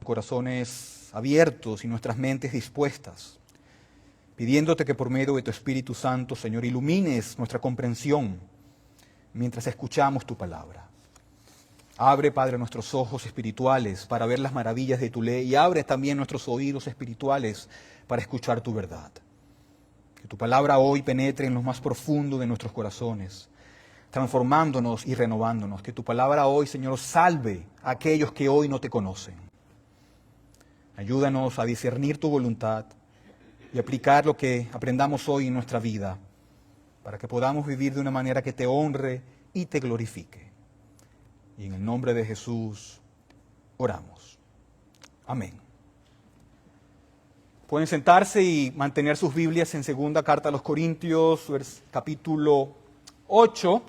corazones abiertos y nuestras mentes dispuestas, pidiéndote que por medio de tu Espíritu Santo, Señor, ilumines nuestra comprensión mientras escuchamos tu palabra. Abre, Padre, nuestros ojos espirituales para ver las maravillas de tu ley y abre también nuestros oídos espirituales para escuchar tu verdad. Que tu palabra hoy penetre en lo más profundo de nuestros corazones, transformándonos y renovándonos. Que tu palabra hoy, Señor, salve a aquellos que hoy no te conocen. Ayúdanos a discernir tu voluntad y aplicar lo que aprendamos hoy en nuestra vida para que podamos vivir de una manera que te honre y te glorifique. Y en el nombre de Jesús oramos. Amén. Pueden sentarse y mantener sus Biblias en segunda carta a los Corintios, capítulo 8.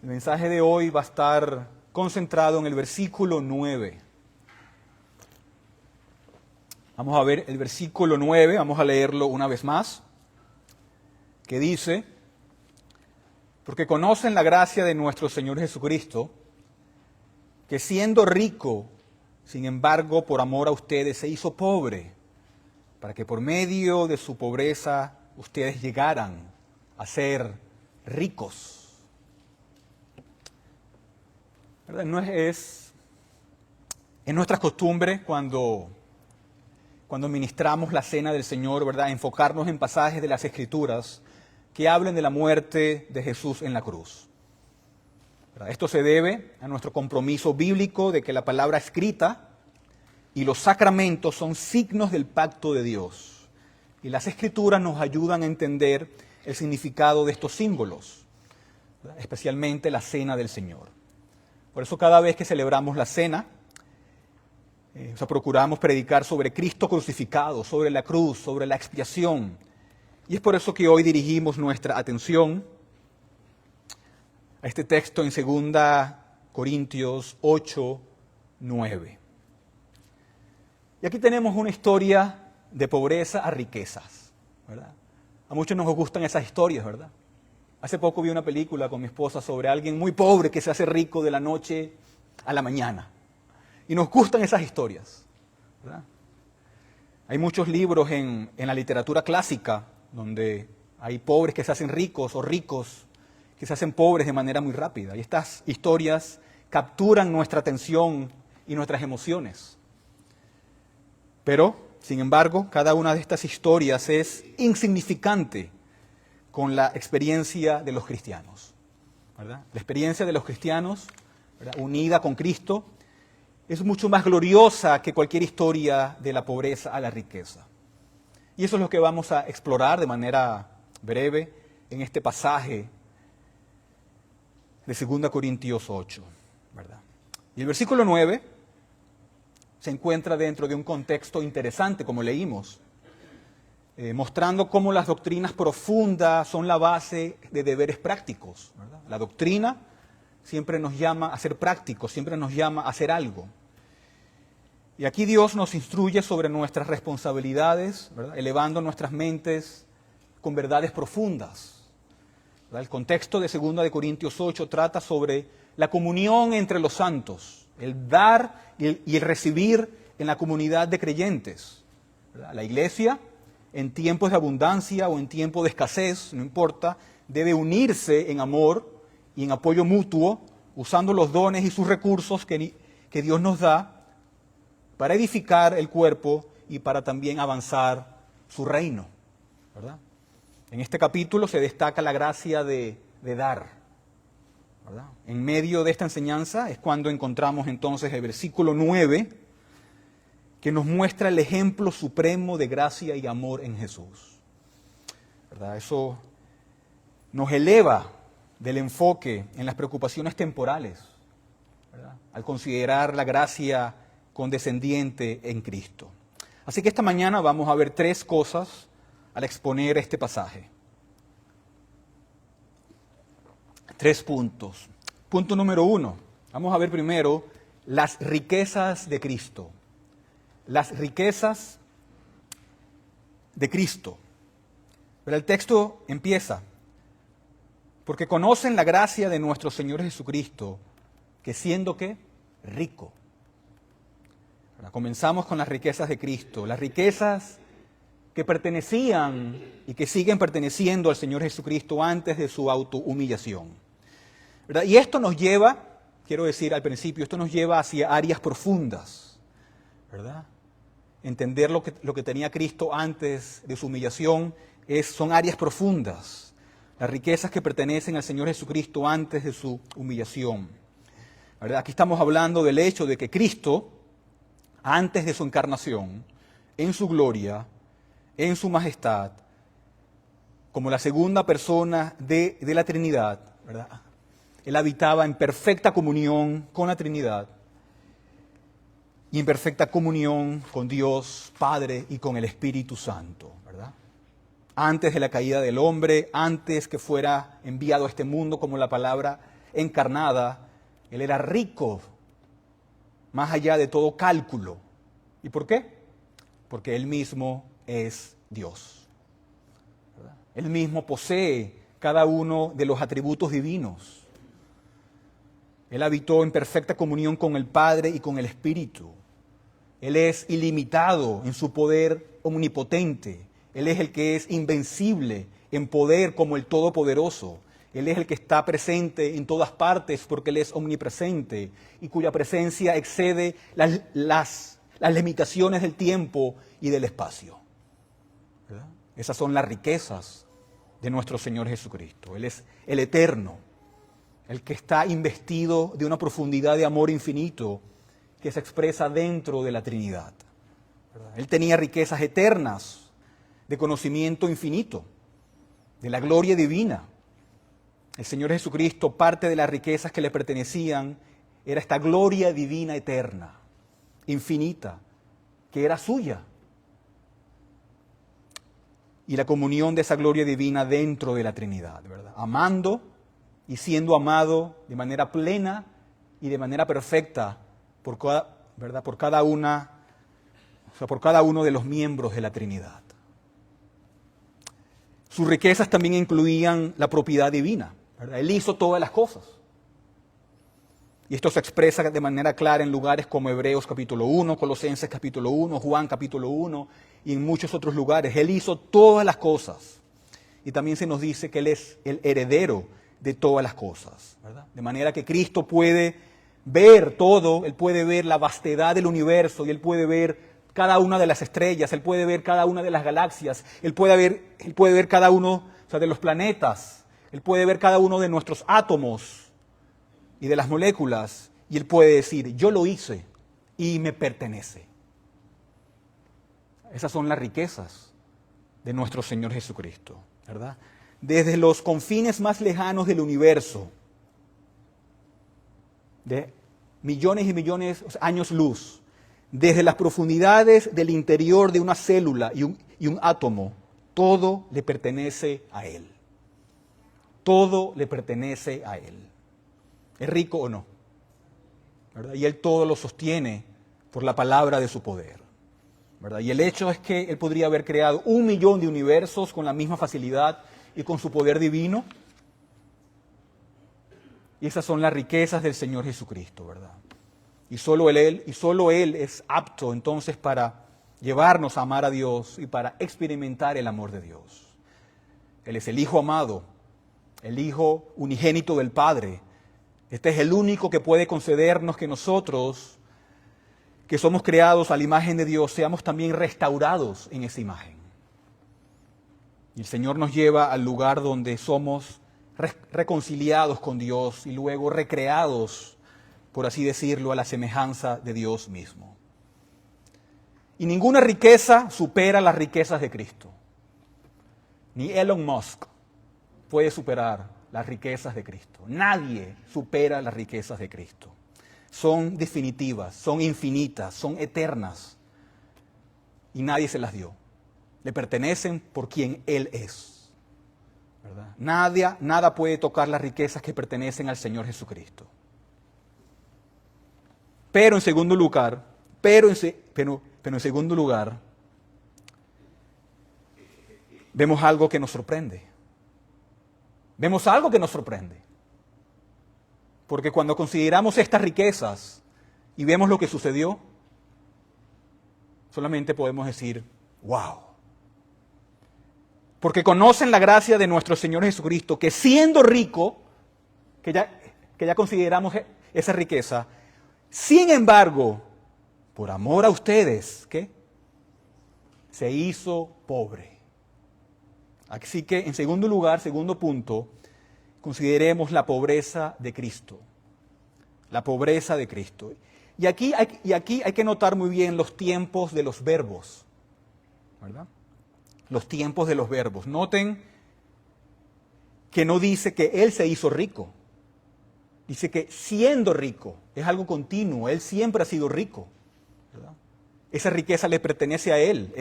El mensaje de hoy va a estar concentrado en el versículo 9. Vamos a ver el versículo 9, vamos a leerlo una vez más, que dice: porque conocen la gracia de nuestro Señor Jesucristo, que siendo rico, sin embargo, por amor a ustedes, se hizo pobre, para que por medio de su pobreza ustedes llegaran a ser ricos. ¿Verdad? No es nuestra costumbre cuando ministramos la cena del Señor, ¿verdad?, enfocarnos en pasajes de las Escrituras que hablen de la muerte de Jesús en la cruz. ¿Verdad? Esto se debe a nuestro compromiso bíblico de que la palabra escrita y los sacramentos son signos del pacto de Dios. Y las Escrituras nos ayudan a entender el significado de estos símbolos, ¿verdad?, especialmente la cena del Señor. Por eso cada vez que celebramos la cena, procuramos predicar sobre Cristo crucificado, sobre la cruz, sobre la expiación. Y es por eso que hoy dirigimos nuestra atención a este texto en 2 Corintios 8, 9. Y aquí tenemos una historia de pobreza a riquezas, ¿verdad? A muchos nos gustan esas historias, ¿verdad? Hace poco vi una película con mi esposa sobre alguien muy pobre que se hace rico de la noche a la mañana. Y nos gustan esas historias, ¿verdad? Hay muchos libros en la literatura clásica donde hay pobres que se hacen ricos o ricos que se hacen pobres de manera muy rápida. Y estas historias capturan nuestra atención y nuestras emociones. Pero, sin embargo, cada una de estas historias es insignificante con la experiencia de los cristianos, ¿verdad? La experiencia de los cristianos, ¿verdad?, unida con Cristo, es mucho más gloriosa que cualquier historia de la pobreza a la riqueza. Y eso es lo que vamos a explorar de manera breve en este pasaje de 2 Corintios 8, ¿verdad? Y el versículo 9 se encuentra dentro de un contexto interesante, como leímos, mostrando cómo las doctrinas profundas son la base de deberes prácticos, ¿verdad? La doctrina siempre nos llama a ser prácticos, siempre nos llama a hacer algo. Y aquí Dios nos instruye sobre nuestras responsabilidades, ¿verdad?, elevando nuestras mentes con verdades profundas, ¿verdad? El contexto de 2 Corintios 8 trata sobre la comunión entre los santos, el dar y el recibir en la comunidad de creyentes, ¿verdad? La iglesia, en tiempos de abundancia o en tiempos de escasez, no importa, debe unirse en amor y en apoyo mutuo, usando los dones y sus recursos que Dios nos da para edificar el cuerpo y para también avanzar su reino, ¿verdad? En este capítulo se destaca la gracia de dar, ¿verdad? En medio de esta enseñanza es cuando encontramos entonces el versículo 9, que nos muestra el ejemplo supremo de gracia y amor en Jesús, ¿verdad? Eso nos eleva del enfoque en las preocupaciones temporales, ¿verdad?, al considerar la gracia condescendiente en Cristo. Así que esta mañana vamos a ver 3 cosas al exponer este pasaje. 3 puntos. Punto número 1. Vamos a ver primero las riquezas de Cristo. Las riquezas de Cristo. Pero el texto empieza: porque conocen la gracia de nuestro Señor Jesucristo, que siendo ¿qué? Rico. Comenzamos con las riquezas de Cristo, las riquezas que pertenecían y que siguen perteneciendo al Señor Jesucristo antes de su autohumillación, ¿verdad? Y esto nos lleva, quiero decir al principio, esto nos lleva hacia áreas profundas, ¿verdad? Entender lo que tenía Cristo antes de su humillación son áreas profundas, las riquezas que pertenecen al Señor Jesucristo antes de su humillación, ¿verdad? Aquí estamos hablando del hecho de que Cristo, antes de su encarnación, en su gloria, en su majestad, como la segunda persona de la Trinidad, ¿verdad? Él habitaba en perfecta comunión con la Trinidad y en perfecta comunión con Dios Padre y con el Espíritu Santo, ¿verdad? Antes de la caída del hombre, antes que fuera enviado a este mundo como la palabra encarnada, Él era rico, más allá de todo cálculo. ¿Y por qué? Porque Él mismo es Dios, ¿verdad? Él mismo posee cada uno de los atributos divinos. Él habitó en perfecta comunión con el Padre y con el Espíritu. Él es ilimitado en su poder omnipotente. Él es el que es invencible en poder como el Todopoderoso. Él es el que está presente en todas partes porque Él es omnipresente y cuya presencia excede las limitaciones del tiempo y del espacio, ¿verdad? Esas son las riquezas de nuestro Señor Jesucristo. Él es el eterno, el que está investido de una profundidad de amor infinito que se expresa dentro de la Trinidad, ¿verdad? Él tenía riquezas eternas de conocimiento infinito, de la gloria divina. El Señor Jesucristo, parte de las riquezas que le pertenecían, era esta gloria divina eterna, infinita, que era suya. Y la comunión de esa gloria divina dentro de la Trinidad, ¿verdad? Amando y siendo amado de manera plena y de manera perfecta por cada uno de los miembros de la Trinidad. Sus riquezas también incluían la propiedad divina, ¿verdad? Él hizo todas las cosas. Y esto se expresa de manera clara en lugares como Hebreos capítulo 1, Colosenses capítulo 1, Juan capítulo 1 y en muchos otros lugares. Él hizo todas las cosas. Y también se nos dice que Él es el heredero de todas las cosas, ¿verdad? De manera que Cristo puede ver todo, Él puede ver la vastedad del universo y Él puede ver cada una de las estrellas, Él puede ver cada una de las galaxias, Él puede ver cada uno, de los planetas, Él puede ver cada uno de nuestros átomos y de las moléculas, y Él puede decir, yo lo hice y me pertenece. Esas son las riquezas de nuestro Señor Jesucristo, ¿verdad? Desde los confines más lejanos del universo, de millones y millones de años luz, desde las profundidades del interior de una célula y un átomo, todo le pertenece a Él. Todo le pertenece a Él. ¿Es rico o no? ¿Verdad? Y Él todo lo sostiene por la palabra de su poder, ¿verdad? Y el hecho es que Él podría haber creado 1 millón de universos con la misma facilidad y con su poder divino. Y esas son las riquezas del Señor Jesucristo, ¿verdad? Y solo Él es apto entonces para llevarnos a amar a Dios y para experimentar el amor de Dios. Él es el Hijo amado, el Hijo unigénito del Padre. Este es el único que puede concedernos que nosotros, que somos creados a la imagen de Dios, seamos también restaurados en esa imagen. Y el Señor nos lleva al lugar donde somos reconciliados con Dios y luego recreados, por así decirlo, a la semejanza de Dios mismo. Y ninguna riqueza supera las riquezas de Cristo. Ni Elon Musk puede superar las riquezas de Cristo. Nadie supera las riquezas de Cristo. Son definitivas, son infinitas, son eternas. Y nadie se las dio. Le pertenecen por quien Él es, ¿verdad? Nada puede tocar las riquezas que pertenecen al Señor Jesucristo. Pero en segundo lugar, vemos algo que nos sorprende. Vemos algo que nos sorprende. Porque cuando consideramos estas riquezas y vemos lo que sucedió, solamente podemos decir, wow. Porque conocen la gracia de nuestro Señor Jesucristo, que siendo rico, que ya consideramos esa riqueza, sin embargo, por amor a ustedes, ¿qué? Se hizo pobre. Así que, en segundo lugar, segundo punto, consideremos la pobreza de Cristo. La pobreza de Cristo. Y aquí hay que notar muy bien los tiempos de los verbos, ¿verdad? Los tiempos de los verbos. Noten que no dice que Él se hizo rico. Dice que siendo rico, es algo continuo, Él siempre ha sido rico, ¿verdad? Esa riqueza le pertenece a Él,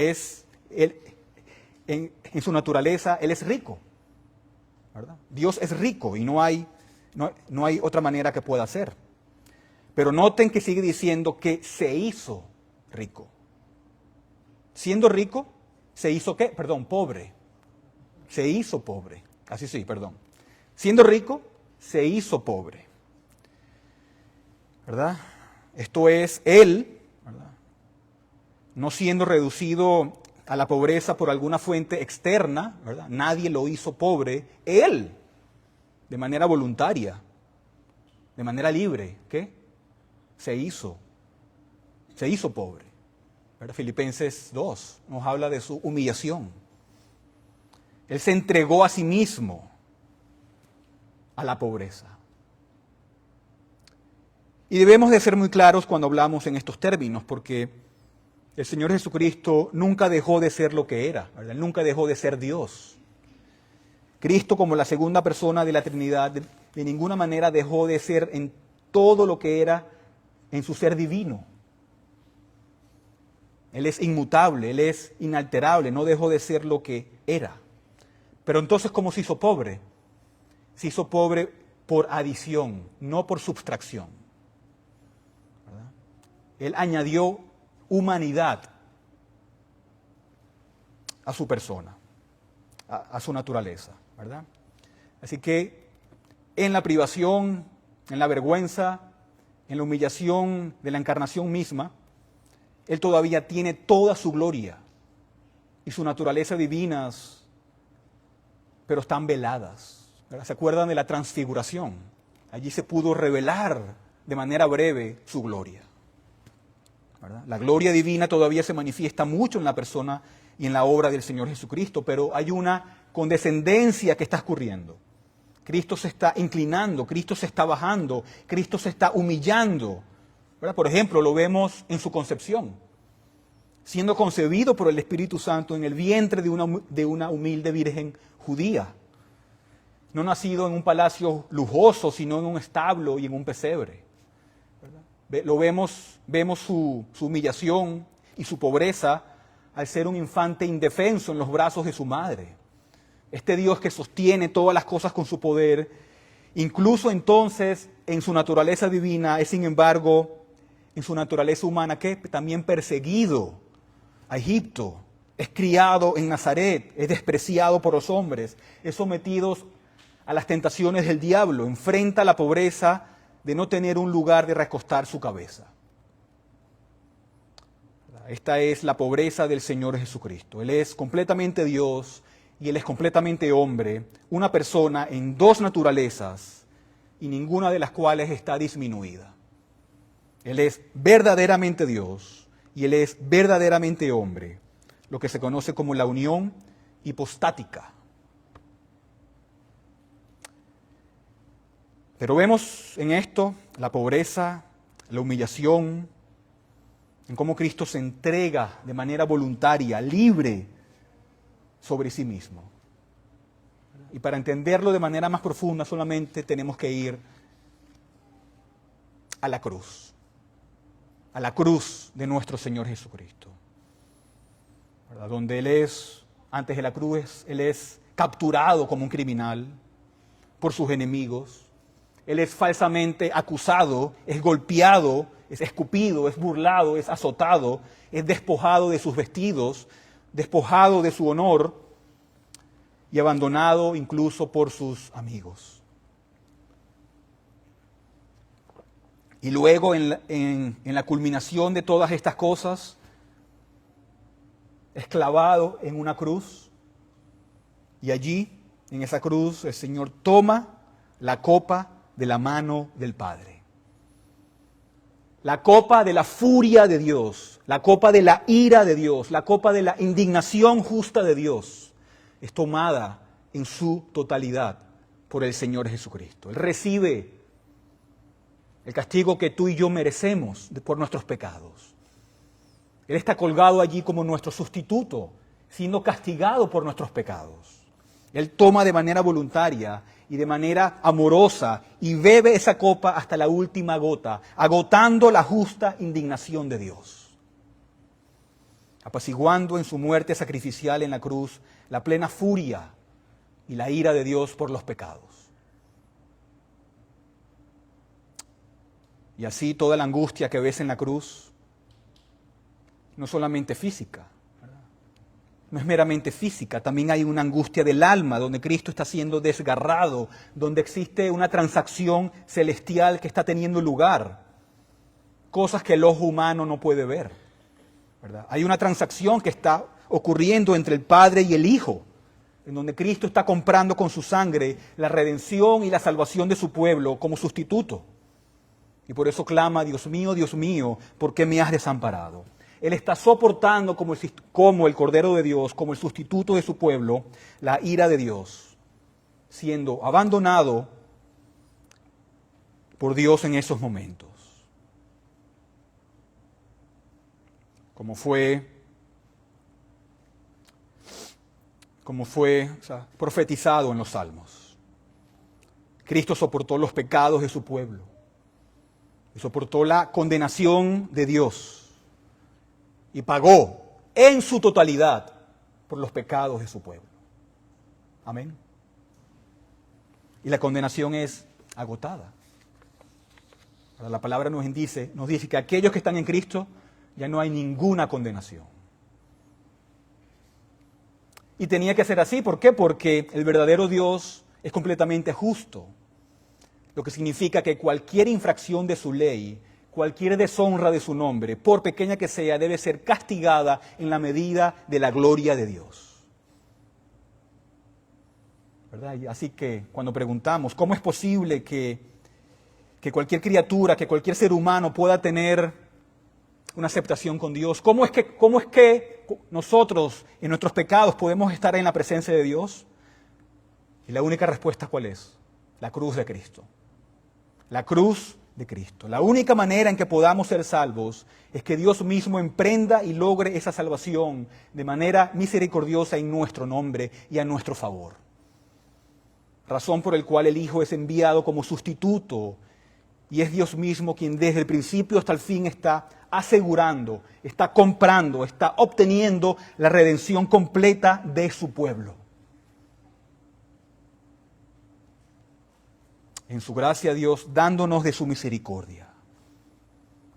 en su naturaleza Él es rico, ¿verdad? Dios es rico y no hay otra manera que pueda ser. Pero noten que sigue diciendo que se hizo rico. Siendo rico, se hizo ¿qué? Perdón, pobre. Se hizo pobre. Así sí, perdón. Siendo rico, se hizo pobre. ¿Verdad? Esto es Él, ¿verdad? No siendo reducido a la pobreza por alguna fuente externa, ¿verdad? Nadie lo hizo pobre. Él, de manera voluntaria, de manera libre, ¿qué? Se hizo pobre. ¿Verdad? Filipenses 2 nos habla de su humillación. Él se entregó a sí mismo a la pobreza. Y debemos de ser muy claros cuando hablamos en estos términos, porque el Señor Jesucristo nunca dejó de ser lo que era, ¿verdad? Él nunca dejó de ser Dios. Cristo, como la segunda persona de la Trinidad, de ninguna manera dejó de ser en todo lo que era en su ser divino. Él es inmutable, Él es inalterable, no dejó de ser lo que era. Pero entonces, ¿cómo se hizo pobre? Se hizo pobre por adición, no por subtracción. ¿Verdad? Él añadió humanidad a su persona, a su naturaleza, ¿verdad? Así que en la privación, en la vergüenza, en la humillación de la encarnación misma, Él todavía tiene toda su gloria y su naturaleza divinas, pero están veladas, ¿verdad? ¿Se acuerdan de la transfiguración? Allí se pudo revelar de manera breve su gloria, ¿verdad? La gloria divina todavía se manifiesta mucho en la persona y en la obra del Señor Jesucristo, pero hay una condescendencia que está ocurriendo. Cristo se está inclinando, Cristo se está bajando, Cristo se está humillando, ¿verdad? Por ejemplo, lo vemos en su concepción, siendo concebido por el Espíritu Santo en el vientre de una humilde virgen judía, no nacido en un palacio lujoso, sino en un establo y en un pesebre, ¿verdad? Vemos su humillación y su pobreza al ser un infante indefenso en los brazos de su madre. Este Dios que sostiene todas las cosas con su poder, incluso entonces en su naturaleza divina, es sin embargo en su naturaleza humana que también perseguido a Egipto, es criado en Nazaret, es despreciado por los hombres, es sometido a las tentaciones del diablo, enfrenta la pobreza de no tener un lugar de recostar su cabeza. Esta es la pobreza del Señor Jesucristo. Él es completamente Dios y Él es completamente hombre, una persona en dos naturalezas y ninguna de las cuales está disminuida. Él es verdaderamente Dios y Él es verdaderamente hombre, lo que se conoce como la unión hipostática. Pero vemos en esto la pobreza, la humillación, en cómo Cristo se entrega de manera voluntaria, libre, sobre sí mismo. Y para entenderlo de manera más profunda solamente tenemos que ir a la cruz de nuestro Señor Jesucristo, ¿verdad? Donde Él es, antes de la cruz, Él es capturado como un criminal por sus enemigos. Él es falsamente acusado, es golpeado, es escupido, es burlado, es azotado, es despojado de sus vestidos, despojado de su honor y abandonado incluso por sus amigos. Y luego en la culminación de todas estas cosas, es clavado en una cruz y allí, en esa cruz, el Señor toma la copa de la mano del Padre. La copa de la furia de Dios, la copa de la ira de Dios, la copa de la indignación justa de Dios, es tomada en su totalidad por el Señor Jesucristo. Él recibe el castigo que tú y yo merecemos por nuestros pecados. Él está colgado allí como nuestro sustituto, siendo castigado por nuestros pecados. Él toma de manera voluntaria y de manera amorosa y bebe esa copa hasta la última gota, agotando la justa indignación de Dios, apaciguando en su muerte sacrificial en la cruz la plena furia y la ira de Dios por los pecados. Y así toda la angustia que ves en la cruz, no solamente física, no es meramente física, también hay una angustia del alma, donde Cristo está siendo desgarrado, donde existe una transacción celestial que está teniendo lugar, cosas que el ojo humano no puede ver, ¿verdad? Hay una transacción que está ocurriendo entre el Padre y el Hijo, en donde Cristo está comprando con su sangre la redención y la salvación de su pueblo como sustituto. Y por eso clama, Dios mío, ¿por qué me has desamparado? Él está soportando como el Cordero de Dios, como el sustituto de su pueblo, la ira de Dios, siendo abandonado por Dios en esos momentos. Como fue profetizado en los Salmos. Cristo soportó los pecados de su pueblo y soportó la condenación de Dios y pagó en su totalidad por los pecados de su pueblo. Amén. Y la condenación es agotada. La palabra nos dice que aquellos que están en Cristo ya no hay ninguna condenación. Y tenía que ser así, ¿por qué? Porque el verdadero Dios es completamente justo, lo que significa que cualquier infracción de su ley, cualquier deshonra de su nombre, por pequeña que sea, debe ser castigada en la medida de la gloria de Dios. ¿Verdad? Y así que cuando preguntamos, ¿cómo es posible que cualquier criatura, que cualquier ser humano pueda tener una aceptación con Dios? ¿Cómo es que nosotros en nuestros pecados podemos estar en la presencia de Dios? Y la única respuesta, ¿cuál es? La cruz de Cristo. La cruz de Cristo. La única manera en que podamos ser salvos es que Dios mismo emprenda y logre esa salvación de manera misericordiosa en nuestro nombre y a nuestro favor. Razón por la cual el Hijo es enviado como sustituto y es Dios mismo quien desde el principio hasta el fin está asegurando, está comprando, está obteniendo la redención completa de su pueblo. En su gracia Dios dándonos de su misericordia.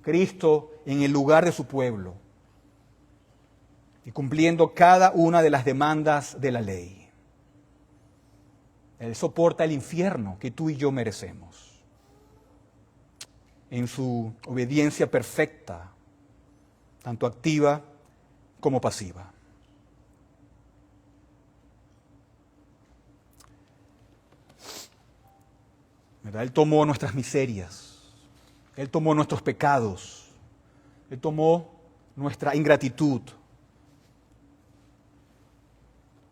Cristo en el lugar de su pueblo y cumpliendo cada una de las demandas de la ley. Él soporta el infierno que tú y yo merecemos. En su obediencia perfecta, tanto activa como pasiva. ¿Verdad? Él tomó nuestras miserias, Él tomó nuestros pecados, Él tomó nuestra ingratitud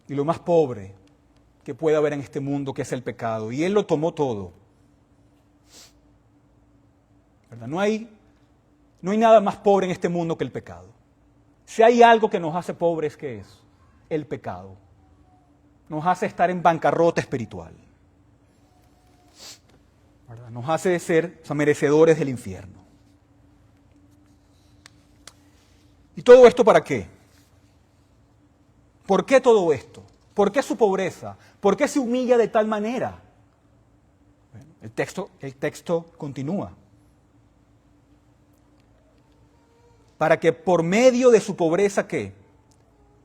y lo más pobre que puede haber en este mundo, que es el pecado, y Él lo tomó todo. ¿Verdad? No hay nada más pobre en este mundo que el pecado. Si hay algo que nos hace pobres, ¿qué es? El pecado. Nos hace estar en bancarrota espiritual. ¿Verdad? Nos hace ser merecedores del infierno. ¿Y todo esto para qué? ¿Por qué todo esto? ¿Por qué su pobreza? ¿Por qué se humilla de tal manera? Bueno, el texto continúa. Para que por medio de su pobreza, ¿qué?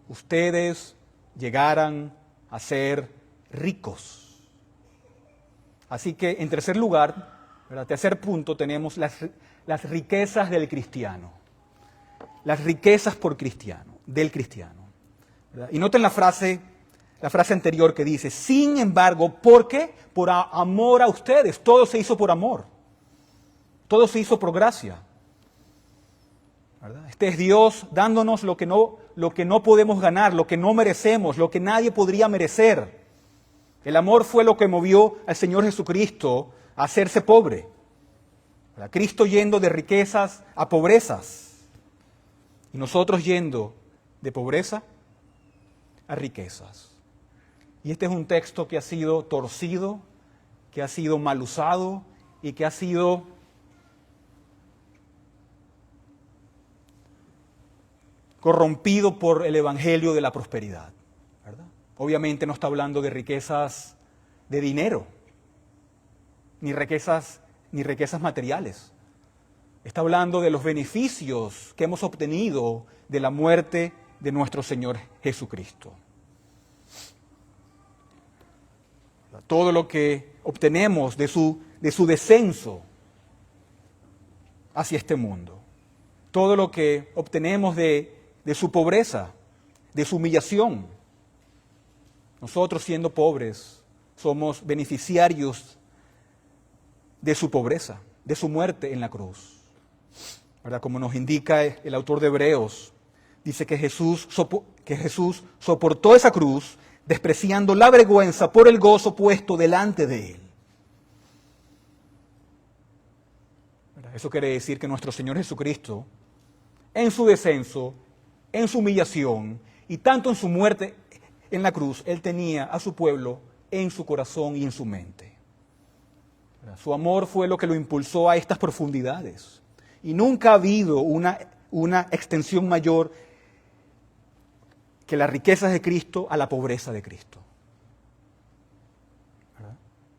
Ustedes llegaran a ser ricos. Así que, en tercer lugar, ¿verdad? Tercer punto, tenemos las riquezas del cristiano. Las riquezas del cristiano. ¿verdad? Y noten la frase anterior que dice, sin embargo, ¿por qué? Por amor a ustedes. Todo se hizo por amor. Todo se hizo por gracia. ¿Verdad? Este es Dios dándonos lo que no podemos ganar, lo que no merecemos, lo que nadie podría merecer. El amor fue lo que movió al Señor Jesucristo a hacerse pobre. ¿Verdad? Cristo yendo de riquezas a pobrezas. Y nosotros yendo de pobreza a riquezas. Y este es un texto que ha sido torcido, que ha sido mal usado y que ha sido corrompido por el evangelio de la prosperidad, ¿verdad? Obviamente no está hablando de riquezas de dinero, ni riquezas materiales. Está hablando de los beneficios que hemos obtenido de la muerte de nuestro Señor Jesucristo. Todo lo que obtenemos de su descenso hacia este mundo. Todo lo que obtenemos de su pobreza, de su humillación. Nosotros siendo pobres somos beneficiarios de su pobreza, de su muerte en la cruz. ¿Verdad? Como nos indica el autor de Hebreos, dice que Jesús soportó esa cruz despreciando la vergüenza por el gozo puesto delante de él. ¿Verdad? Eso quiere decir que nuestro Señor Jesucristo, en su descenso, en su humillación y tanto en su muerte en la cruz, Él tenía a su pueblo en su corazón y en su mente. ¿Verdad? Su amor fue lo que lo impulsó a estas profundidades. Y nunca ha habido una extensión mayor que las riquezas de Cristo a la pobreza de Cristo. ¿Verdad?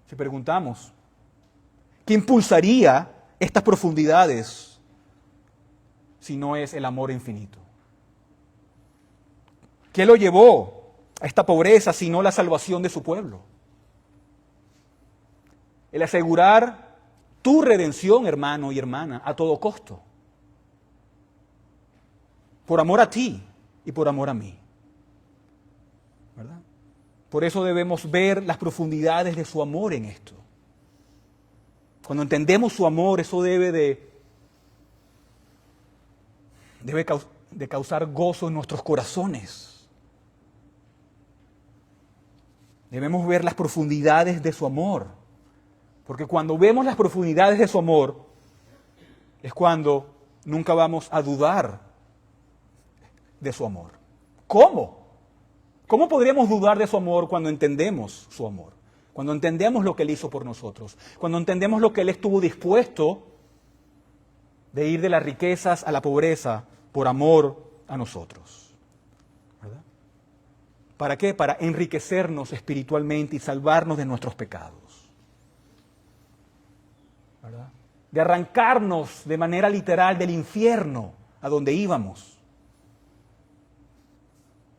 Si preguntamos, ¿qué impulsaría estas profundidades si no es el amor infinito? ¿Qué lo llevó a esta pobreza si no la salvación de su pueblo? El asegurar tu redención, hermano y hermana, a todo costo. Por amor a ti y por amor a mí. ¿Verdad? Por eso debemos ver las profundidades de su amor en esto. Cuando entendemos su amor, eso debe de causar gozo en nuestros corazones. Debemos ver las profundidades de su amor. Porque cuando vemos las profundidades de su amor, es cuando nunca vamos a dudar de su amor. ¿Cómo? ¿Cómo podríamos dudar de su amor cuando entendemos su amor? Cuando entendemos lo que Él hizo por nosotros. Cuando entendemos lo que Él estuvo dispuesto de ir de las riquezas a la pobreza por amor a nosotros. ¿Verdad? ¿Para qué? Para enriquecernos espiritualmente y salvarnos de nuestros pecados. ¿Verdad? De arrancarnos de manera literal del infierno a donde íbamos.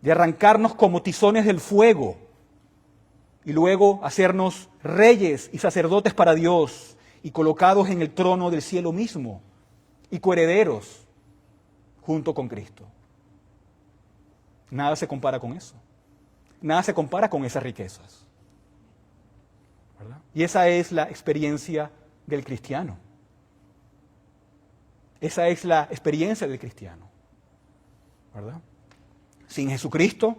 De arrancarnos como tizones del fuego y luego hacernos reyes y sacerdotes para Dios y colocados en el trono del cielo mismo y coherederos junto con Cristo. Nada se compara con eso. Nada se compara con esas riquezas. ¿Verdad? Y esa es la experiencia del cristiano. Esa es la experiencia del cristiano. ¿Verdad? Sin Jesucristo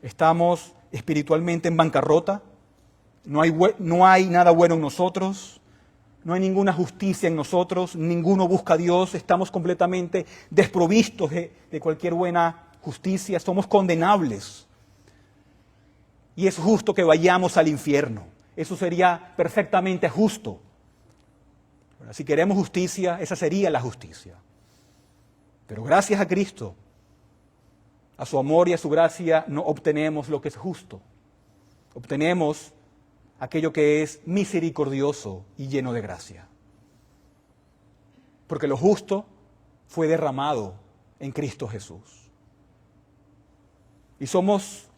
estamos espiritualmente en bancarrota, no hay nada bueno en nosotros, no hay ninguna justicia en nosotros, ninguno busca a Dios, estamos completamente desprovistos de cualquier buena justicia, somos condenables. Y es justo que vayamos al infierno, eso sería perfectamente justo. Si queremos justicia, esa sería la justicia. Pero gracias a Cristo, a su amor y a su gracia, no obtenemos lo que es justo. Obtenemos aquello que es misericordioso y lleno de gracia. Porque lo justo fue derramado en Cristo Jesús. Y somos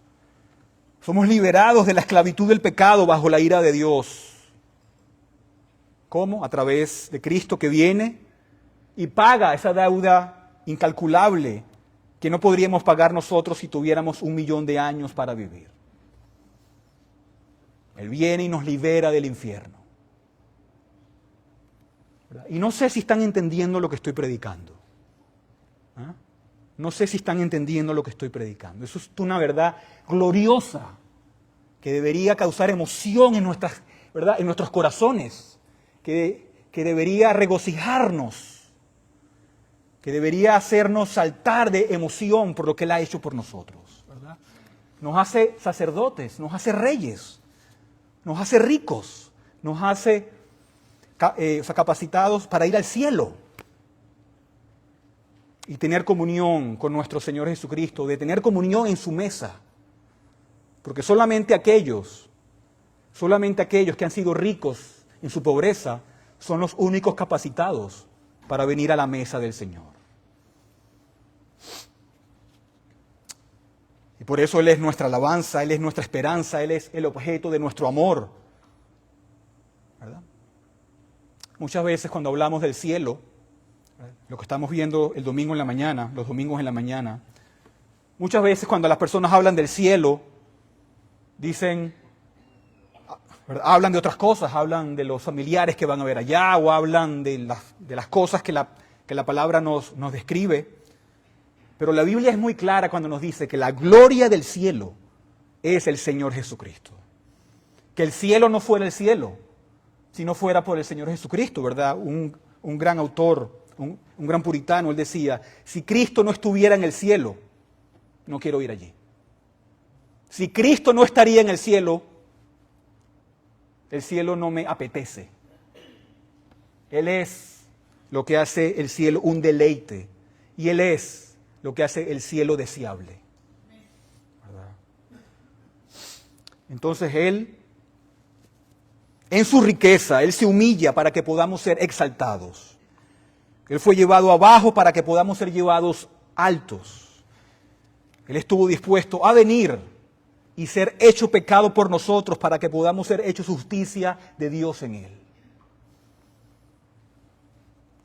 liberados de la esclavitud del pecado bajo la ira de Dios. ¿Cómo? A través de Cristo que viene y paga esa deuda incalculable que no podríamos pagar nosotros si tuviéramos 1.000.000 de años para vivir. Él viene y nos libera del infierno. ¿Verdad? Y no sé si están entendiendo lo que estoy predicando. ¿Ah? No sé si están entendiendo lo que estoy predicando. Eso es una verdad gloriosa que debería causar emoción en ¿verdad? En nuestros corazones, que debería regocijarnos, que debería hacernos saltar de emoción por lo que Él ha hecho por nosotros. ¿Verdad? Nos hace sacerdotes, nos hace reyes, nos hace ricos, nos hace capacitados para ir al cielo y tener comunión con nuestro Señor Jesucristo, de tener comunión en su mesa. Porque solamente aquellos que han sido ricos en su pobreza son los únicos capacitados para venir a la mesa del Señor. Y por eso Él es nuestra alabanza, Él es nuestra esperanza, Él es el objeto de nuestro amor. ¿Verdad? Muchas veces cuando hablamos del cielo, lo que estamos viendo el domingo en la mañana, los domingos en la mañana, muchas veces cuando las personas hablan del cielo, dicen, ¿verdad? Hablan de otras cosas, hablan de los familiares que van a ver allá, o hablan de las cosas que la palabra nos describe. Pero la Biblia es muy clara cuando nos dice que la gloria del cielo es el Señor Jesucristo. Que el cielo no fuera el cielo, si no fuera por el Señor Jesucristo, ¿verdad? Un gran autor, un gran puritano, él decía, si Cristo no estuviera en el cielo, no quiero ir allí. Si Cristo no estaría en el cielo no me apetece. Él es lo que hace el cielo un deleite, y Él es lo que hace el cielo deseable. ¿Verdad? Entonces Él, en su riqueza, Él se humilla para que podamos ser exaltados. Él fue llevado abajo para que podamos ser llevados altos. Él estuvo dispuesto a venir y ser hecho pecado por nosotros para que podamos ser hechos justicia de Dios en Él.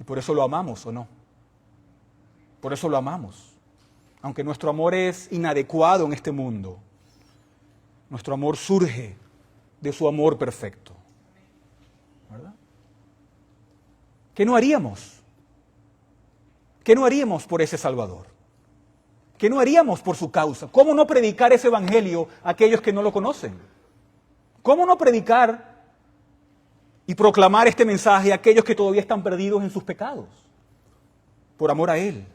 Y por eso lo amamos, ¿o no? Por eso lo amamos. Aunque nuestro amor es inadecuado en este mundo, nuestro amor surge de su amor perfecto. ¿Verdad? ¿Qué no haríamos? ¿Qué no haríamos por ese Salvador? ¿Qué no haríamos por su causa? ¿Cómo no predicar ese evangelio a aquellos que no lo conocen? ¿Cómo no predicar y proclamar este mensaje a aquellos que todavía están perdidos en sus pecados? Por amor a Él.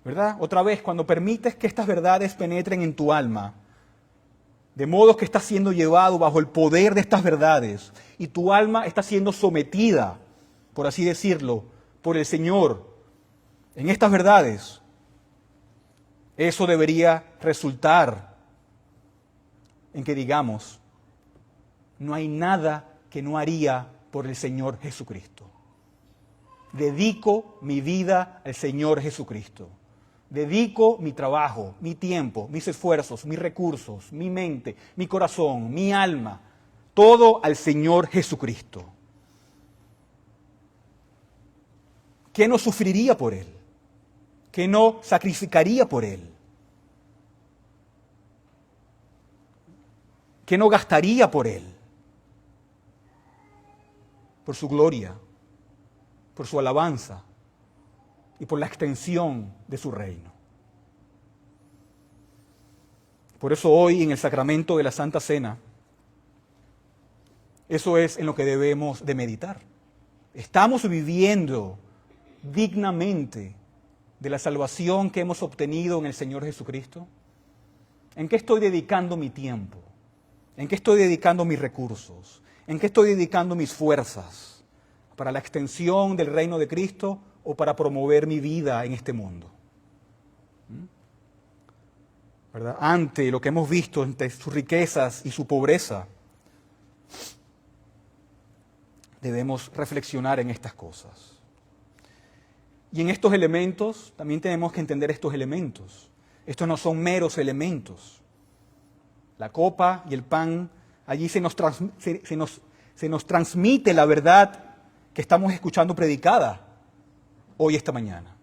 ¿Verdad? Otra vez, cuando permites que estas verdades penetren en tu alma, de modo que estás siendo llevado bajo el poder de estas verdades y tu alma está siendo sometida, por así decirlo, por el Señor en estas verdades, eso debería resultar en que digamos, no hay nada que no haría por el Señor Jesucristo. Dedico mi vida al Señor Jesucristo. Dedico mi trabajo, mi tiempo, mis esfuerzos, mis recursos, mi mente, mi corazón, mi alma, todo al Señor Jesucristo. ¿Qué no sufriría por Él? ¿Qué no sacrificaría por Él? ¿Qué no gastaría por Él? Por su gloria, por su alabanza y por la extensión de su reino. Por eso hoy en el sacramento de la Santa Cena, eso es en lo que debemos de meditar. ¿Estamos viviendo dignamente de la salvación que hemos obtenido en el Señor Jesucristo? ¿En qué estoy dedicando mi tiempo? ¿En qué estoy dedicando mis recursos? ¿En qué estoy dedicando mis fuerzas? ¿Para la extensión del reino de Cristo o para promover mi vida en este mundo? ¿Verdad? Ante lo que hemos visto, entre sus riquezas y su pobreza, debemos reflexionar en estas cosas. Y en estos elementos, también tenemos que entender estos elementos. Estos no son meros elementos. La copa y el pan, allí se nos transmite la verdad que estamos escuchando predicada hoy esta mañana.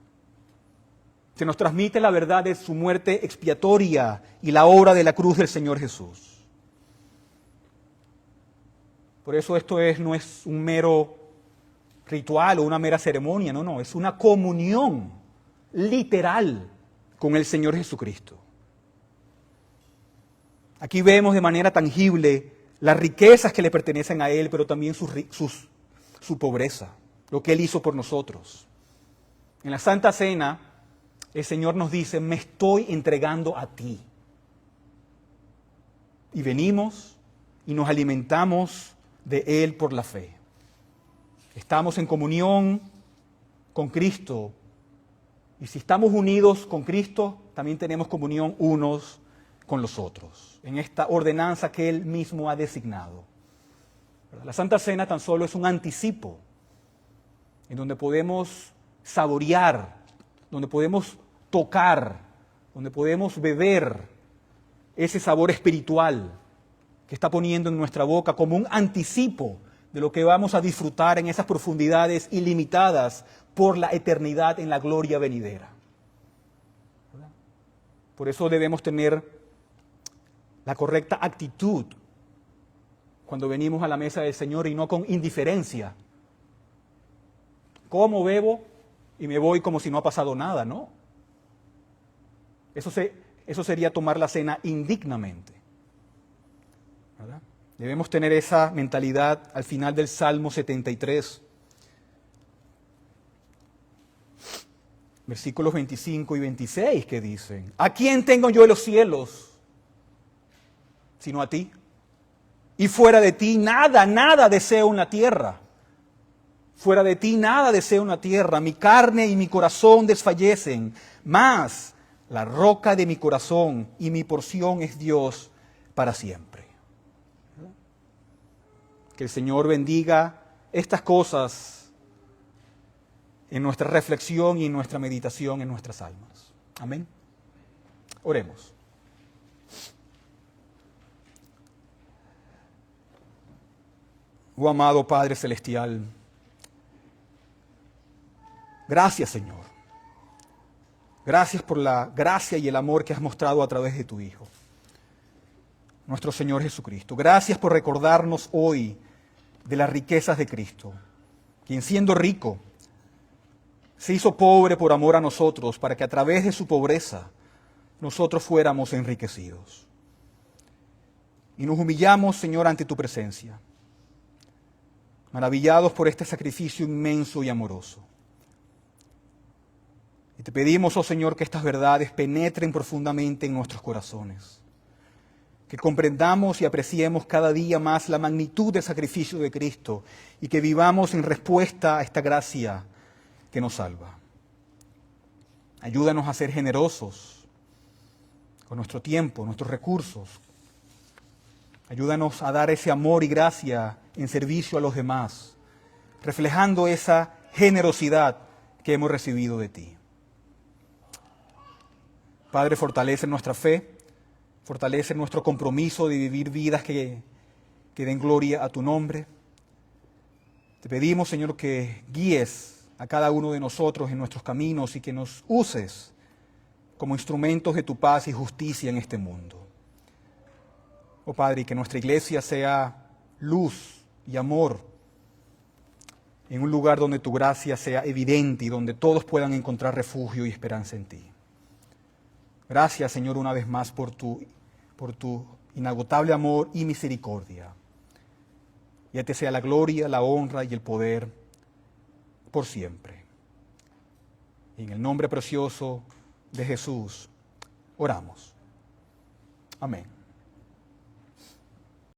Se nos transmite la verdad de su muerte expiatoria y la obra de la cruz del Señor Jesús. Por eso esto no es un mero ritual o una mera ceremonia, no, es una comunión literal con el Señor Jesucristo. Aquí vemos de manera tangible las riquezas que le pertenecen a Él, pero también su pobreza, lo que Él hizo por nosotros. En la Santa Cena, el Señor nos dice, me estoy entregando a ti. Y venimos y nos alimentamos de Él por la fe. Estamos en comunión con Cristo. Y si estamos unidos con Cristo, también tenemos comunión unos con los otros, en esta ordenanza que Él mismo ha designado. La Santa Cena tan solo es un anticipo en donde podemos saborear, donde podemos tocar, donde podemos beber ese sabor espiritual que está poniendo en nuestra boca como un anticipo de lo que vamos a disfrutar en esas profundidades ilimitadas por la eternidad en la gloria venidera. Por eso debemos tener la correcta actitud cuando venimos a la mesa del Señor y no con indiferencia. Como, bebo y me voy como si no ha pasado nada, ¿no? Eso sería tomar la cena indignamente, ¿verdad? Debemos tener esa mentalidad al final del Salmo 73, versículos 25 y 26, que dicen, ¿a quién tengo yo en los cielos sino a ti? Y fuera de ti nada deseo en la tierra. Fuera de ti nada deseo en la tierra. Mi carne y mi corazón desfallecen, mas la roca de mi corazón y mi porción es Dios para siempre. Que el Señor bendiga estas cosas en nuestra reflexión y en nuestra meditación en nuestras almas. Amén. Oremos. Oh amado Padre Celestial, gracias Señor. Gracias por la gracia y el amor que has mostrado a través de tu Hijo, nuestro Señor Jesucristo. Gracias por recordarnos hoy de las riquezas de Cristo, quien siendo rico, se hizo pobre por amor a nosotros, para que a través de su pobreza nosotros fuéramos enriquecidos. Y nos humillamos, Señor, ante tu presencia, maravillados por este sacrificio inmenso y amoroso. Y te pedimos, oh Señor, que estas verdades penetren profundamente en nuestros corazones, que comprendamos y apreciemos cada día más la magnitud del sacrificio de Cristo y que vivamos en respuesta a esta gracia que nos salva. Ayúdanos a ser generosos con nuestro tiempo, nuestros recursos. Ayúdanos a dar ese amor y gracia en servicio a los demás, reflejando esa generosidad que hemos recibido de ti. Padre, fortalece nuestra fe, fortalece nuestro compromiso de vivir vidas que den gloria a tu nombre. Te pedimos, Señor, que guíes a cada uno de nosotros en nuestros caminos y que nos uses como instrumentos de tu paz y justicia en este mundo. Oh Padre, y que nuestra iglesia sea luz y amor en un lugar donde tu gracia sea evidente y donde todos puedan encontrar refugio y esperanza en ti. Gracias, Señor, una vez más por tu inagotable amor y misericordia. Y a ti sea la gloria, la honra y el poder por siempre. Y en el nombre precioso de Jesús oramos. Amén.